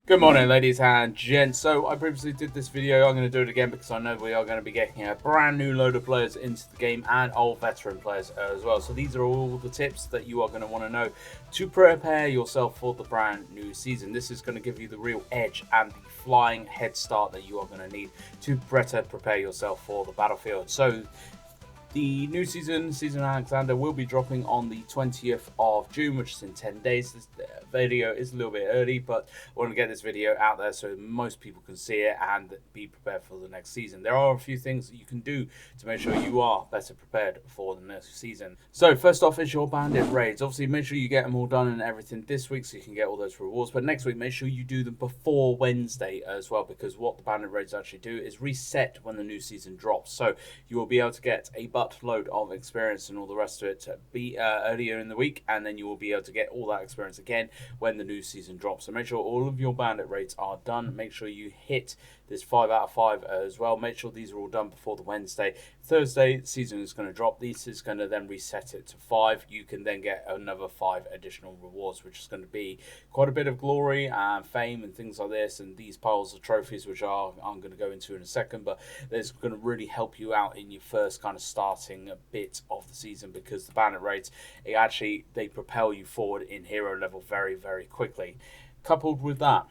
Good morning, ladies and gents. So I previously did this video. I'm going to do it again because I know we are going to be getting a brand new load of players into the game and old veteran players as well. So these are all the tips that you are going to want to know to prepare yourself for the brand new season. This is going to give you the real edge and the flying head start that you are going to need to better prepare yourself for the battlefield. So the new season Alexander, will be dropping on the 20th of June, which is in 10 days. This video is a little bit early, but I want to get this video out there so most people can see it and be prepared for the next season. There are a few things that you can do to make sure you are better prepared for the next season. So first off is your bandit raids. Obviously, make sure you get them all done and everything this week so you can get all those rewards. But next week, make sure you do them before Wednesday as well, because what the bandit raids actually do is reset when the new season drops. So you will be able to get a buttload of experience and all the rest of it to be earlier in the week, and then you will be able to get all that experience again when the new season drops. So make sure all of your bandit raids are done. Make sure you hit this 5 out of 5 as well. Make sure these are all done before the Wednesday. Thursday season is going to drop. This is going to then reset it to 5. You can then get another 5 additional rewards, which is going to be quite a bit of glory and fame and things like this, and these piles of trophies, which I'm going to go into in a second, but it's going to really help you out in your first kind of starting bit of the season, because the bandit raids, they propel you forward in hero level very, very quickly. Coupled with that,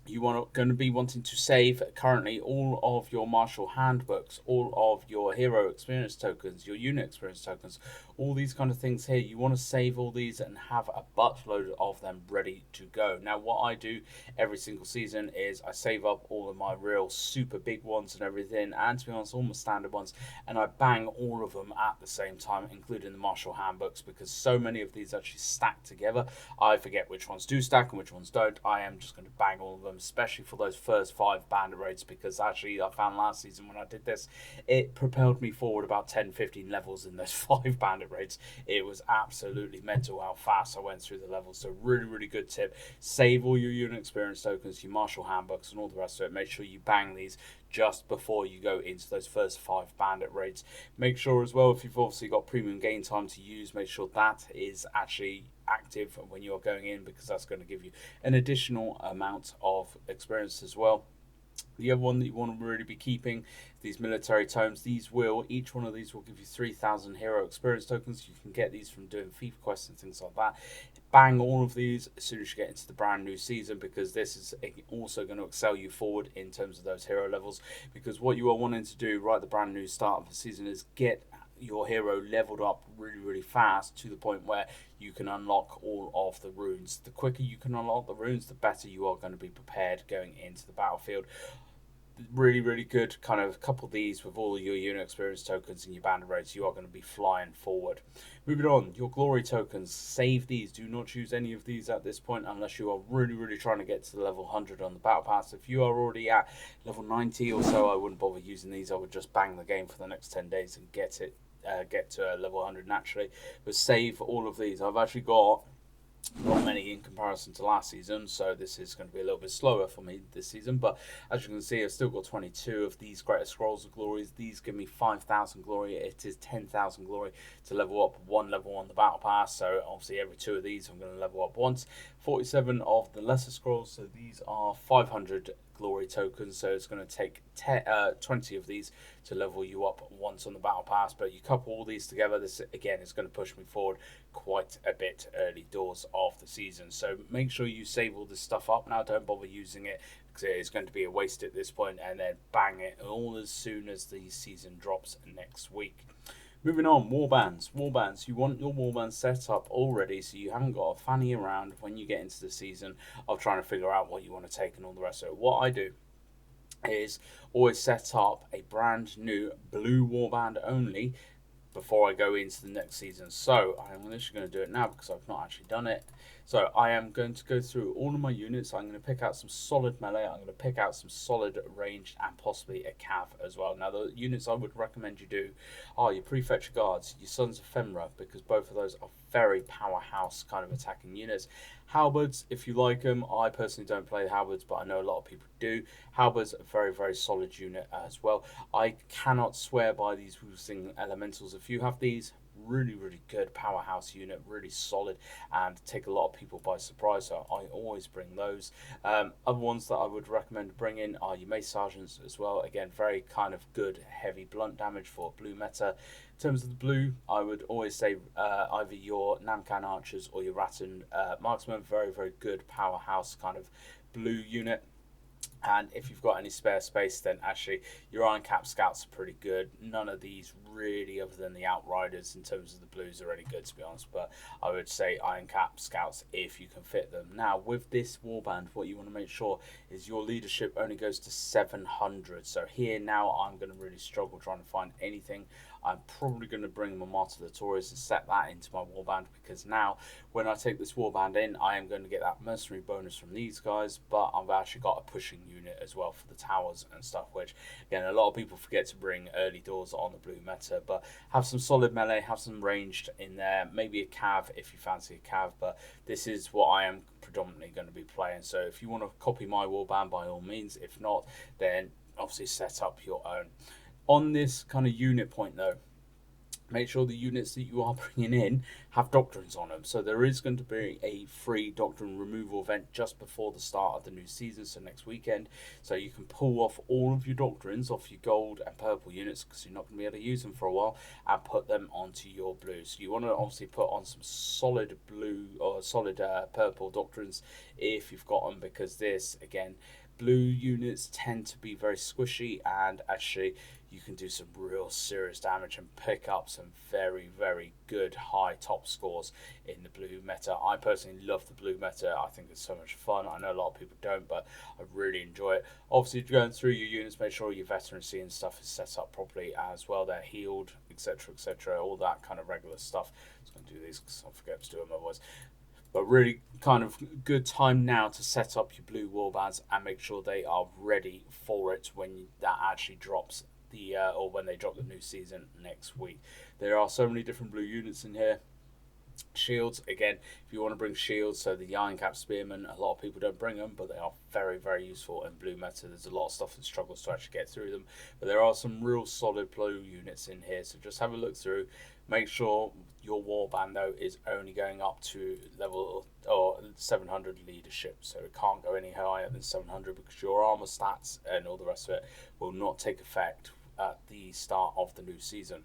you are going to be wanting to save currently all of your martial handbooks, all of your hero experience tokens, your unit experience tokens, all these kind of things here. You want to save all these and have a buttload of them ready to go. Now, what I do every single season is I save up all of my real super big ones and everything, and to be honest, all my standard ones, and I bang all of them at the same time, including the martial handbooks, because so many of these actually stack together. I forget which ones do stack and which ones don't. I am just going to bang all of them, especially for those first 5 bandit raids, because actually I found last season when I did this, it propelled me forward about 10-15 levels in those 5 bandit raids. It was absolutely mental how fast I went through the levels. So really good tip: save all your unit experience tokens, your martial handbooks, and all the rest of it. Make sure you bang these just before you go into those first 5 bandit raids. Make sure as well, if you've obviously got premium game time to use, make sure that is actually active when you're going in, because that's going to give you an additional amount of experience as well. The other one that you want to really be keeping, these military tomes. Each one of these will give you 3,000 hero experience tokens. You can get these from doing FIFA quests and things like that. Bang all of these as soon as you get into the brand new season, because this is also going to excel you forward in terms of those hero levels. Because what you are wanting to do right at the brand new start of the season is get your hero leveled up really fast, to the point where you can unlock all of the runes. The quicker you can unlock the runes, the better you are going to be prepared going into the battlefield. Really good. Kind of couple these with all your unit experience tokens and your bandit raids, you are going to be flying forward. Moving on, your glory tokens, save these. Do not choose any of these at this point unless you are really trying to get to the level 100 on the battle pass. If you are already at level 90 or so, I wouldn't bother using these. I would just bang the game for the next 10 days and get to level 100 naturally. But save all of these. I've actually got not many in comparison to last season, so this is going to be a little bit slower for me this season, but as you can see, I've still got 22 of these greater scrolls of glories. These give me 5,000 glory. It is 10,000 glory to level up 1 level on the battle pass, so obviously every 2 of these I'm going to level up once. 47 of the lesser scrolls, so these are 500 glory tokens, so it's going to take 20 of these to level you up once on the battle pass. But you couple all these together, this again is going to push me forward quite a bit early doors of the season. So make sure you save all this stuff up now. Don't bother using it, because it is going to be a waste at this point, and then bang it all as soon as the season drops next week. Moving on, warbands. You want your warband set up already, so you haven't got to fanny around when you get into the season of trying to figure out what you want to take and all the rest of it. What I do is always set up a brand new blue warband only before I go into the next season. So I'm literally going to do it now because I've not actually done it. So I am going to go through all of my units. I'm going to pick out some solid melee. I'm going to pick out some solid ranged and possibly a cav as well. Now, the units I would recommend you do are your prefetch guards, your Sons of Femra, because both of those are very powerhouse kind of attacking units. Halberds, if you like them. I personally don't play halberds, but I know a lot of people do. Halberds are a very solid unit as well. I cannot swear by these boosting elementals. If you have these, really good powerhouse unit, really solid, and take a lot of people by surprise. So I always bring those. Other ones that I would recommend bringing are your Mace Sergeants as well. Again, very kind of good heavy blunt damage for blue meta. In terms of the blue, I would always say either your Namkan Archers or your Rattan Marksman. Very good powerhouse kind of blue unit. And if you've got any spare space, then actually your Iron Cap Scouts are pretty good. None of these really, other than the Outriders, in terms of the blues, are any good, to be honest. But I would say Iron Cap Scouts if you can fit them. Now, with this warband, what you want to make sure is your leadership only goes to 700. So here now I'm going to really struggle trying to find anything. I'm probably going to bring my Martyr Latorius and set that into my warband, because now when I take this warband in, I am going to get that mercenary bonus from these guys, but I've actually got a pushing unit as well for the towers and stuff, which again a lot of people forget to bring early doors on the blue meta. But have some solid melee, have some ranged in there, maybe a cav if you fancy a cav, but this is what I am predominantly going to be playing. So if you want to copy my warband, by all means. If not, then obviously set up your own. On this kind of unit point though, make sure the units that you are bringing in have doctrines on them. So there is going to be a free doctrine removal event just before the start of the new season, so next weekend. So you can pull off all of your doctrines off your gold and purple units, because you're not going to be able to use them for a while, and put them onto your blue. So you want to obviously put on some solid blue or solid purple doctrines if you've got them, because this, again, blue units tend to be very squishy, and actually you can do some real serious damage and pick up some very good high top scores in the blue meta. I personally love the blue meta. I think it's so much fun. I know a lot of people don't, but I really enjoy it. Obviously, going through your units, make sure your veterancy and stuff is set up properly as well. They're healed, etc, all that kind of regular stuff. I'm just going to do these because I'll forget to do them otherwise. But really kind of good time now to set up your blue warbands and make sure they are ready for it when that actually drops or when they drop the new season next week. There are so many different blue units in here. Shields, again, if you want to bring shields, so the Iron Cap Spearmen, a lot of people don't bring them, but they are very useful in blue meta. There's a lot of stuff that struggles to actually get through them, but there are some real solid blue units in here, so just have a look through. Make sure your warband though is only going up to level or 700 leadership, so it can't go any higher than 700, because your armor stats and all the rest of it will not take effect at the start of the new season.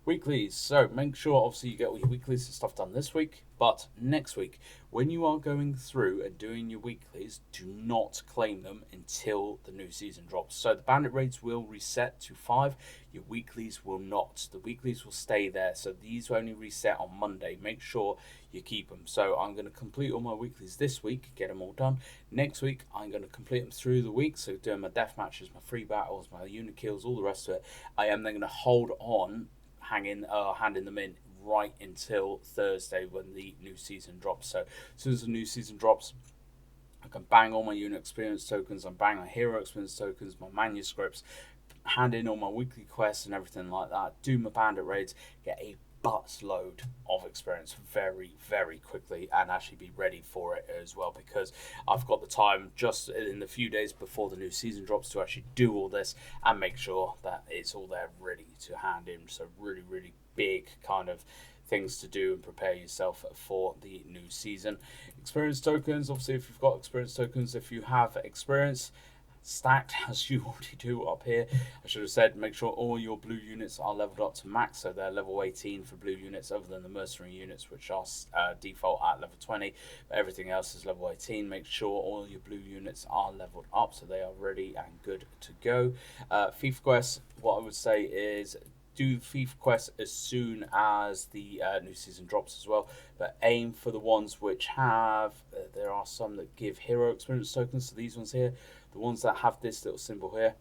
Weeklies, so make sure obviously you get all your weeklies and stuff done this week, but next week when you are going through and doing your weeklies, do not claim them until the new season drops. So the bandit raids will reset to 5, your weeklies will not. The weeklies will stay there, so these will only reset on Monday. Make sure you keep them. So I'm going to complete all my weeklies this week, get them all done. Next week I'm going to complete them through the week, so doing my death matches, my free battles, my unit kills, all the rest of it. I am then going to hold on handing them in right until Thursday when the new season drops. So as soon as the new season drops, I can bang all my unit experience tokens, I'm bang my hero experience tokens, my manuscripts, hand in all my weekly quests and everything like that, do my bandit raids, get a buttload of experience very quickly, and actually be ready for it as well, because I've got the time just in the few days before the new season drops to actually do all this and make sure that it's all there ready to hand in. So really big kind of things to do and prepare yourself for the new season. Experience tokens, obviously if you've got experience tokens, if you have experience stacked as you already do up here, I should have said make sure all your blue units are leveled up to max, so they're level 18 for blue units, other than the mercenary units, which are default at level 20, but everything else is level 18. Make sure all your blue units are leveled up so they are ready and good to go. Thief quests, what I would say is do thief quests as soon as the new season drops as well, but aim for the ones which have there are some that give hero experience tokens, so these ones here, the ones that have this little symbol here,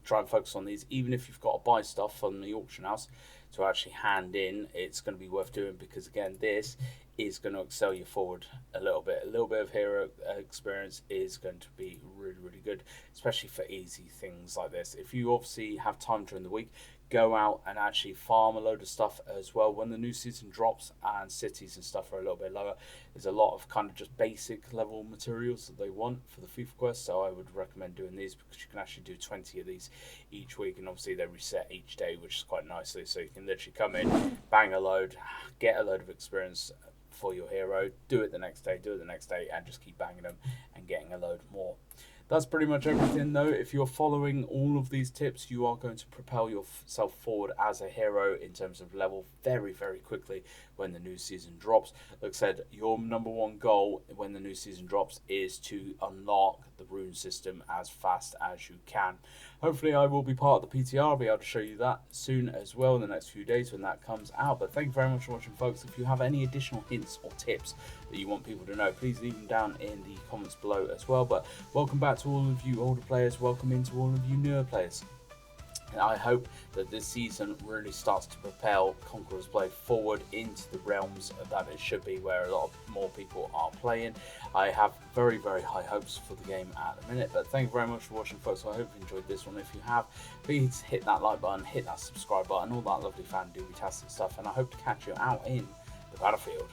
try and focus on these. Even if you've got to buy stuff from the auction house to actually hand in, it's going to be worth doing, because again this is going to excel you forward a little bit. A little bit of hero experience is going to be really good, especially for easy things like this. If you obviously have time during the week, go out and actually farm a load of stuff as well when the new season drops, and cities and stuff are a little bit lower. There's a lot of kind of just basic level materials that they want for the FIFA quest, so I would recommend doing these because you can actually do 20 of these each week, and obviously they reset each day, which is quite nicely, so you can literally come in, bang a load, get a load of experience for your hero, do it the next day, and just keep banging them and getting a load more. That's pretty much everything though. If you're following all of these tips, you are going to propel yourself forward as a hero in terms of level very, very quickly when the new season drops. Like I said, your #1 goal when the new season drops is to unlock the rune system as fast as you can. Hopefully I will be part of the PTR. I'll be able to show you that soon as well in the next few days when that comes out. But thank you very much for watching, folks. If you have any additional hints or tips that you want people to know, please leave them down in the comments below as well. But welcome back to all of you older players, welcome into all of you newer players. And I hope that this season really starts to propel Conquerors Blade forward into the realms that it should be, where a lot more people are playing. I have very, very high hopes for the game at the minute. But thank you very much for watching, folks. I hope you enjoyed this one. If you have, please hit that like button, hit that subscribe button, all that lovely fan-tastic stuff. And I hope to catch you out in the battlefield.